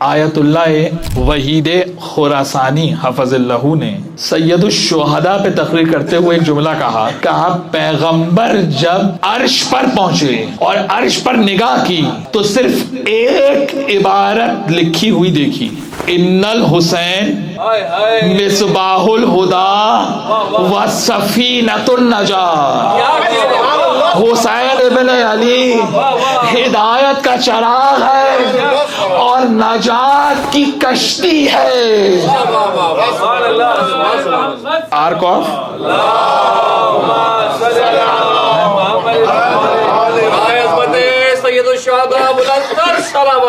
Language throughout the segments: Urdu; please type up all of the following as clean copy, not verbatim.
آیت اللہ وحید خراسانی حفظ اللہ نے سید الشہداء پہ تقریر کرتے ہوئے ایک جملہ کہا پیغمبر جب عرش پر پہنچے اور عرش پر نگاہ کی تو صرف ایک عبارت لکھی ہوئی دیکھی، ان الحسین مصباح الہدی و سفینۃ النجاۃ۔ حسین ابن علی ہدایت کا چراغ ہے اور نجات کی کشتی ہے۔ آرک آف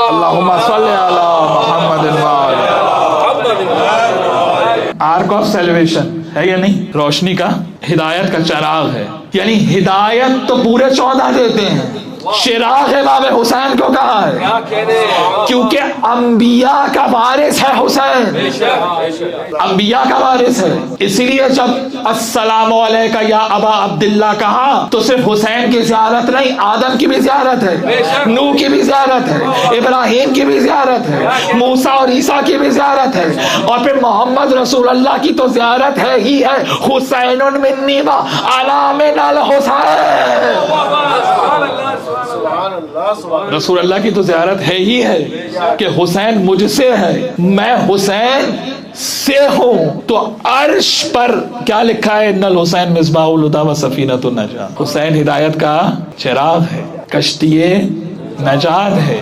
اللہم صلی علی محمد آرک آف سیلویشن ہے یا نہیں؟ روشنی کا، ہدایت کا چراغ ہے، یعنی ہدایت تو پورے 14 دیتے ہیں، چراغ امام حسین کو کہا ہے کیونکہ انبیاء کا وارث ہے حسین، انبیاء کا وارث ہے۔ اسی لیے جب السلام علیک یا ابا عبداللہ کہا تو صرف حسین کی زیارت نہیں، آدم کی بھی زیارت ہے، نوح کی بھی زیارت ہے، ابراہیم کی بھی زیارت ہے، موسیٰ اور عیسیٰ کی بھی زیارت ہے، اور پھر محمد رسول اللہ کی تو زیارت ہے ہی ہے۔ حسین منی و انا من الحسین، رسول اللہ کی تو زیارت ہے ہی ہے کہ حسین مجھ سے ہے، میں حسین سے ہوں۔ تو عرش پر کیا لکھا ہے؟ ان الحسین مصباح الہدی و سفینۃ النجاۃ۔ حسین ہدایت کا چراغ ہے، کشتی نجات ہے۔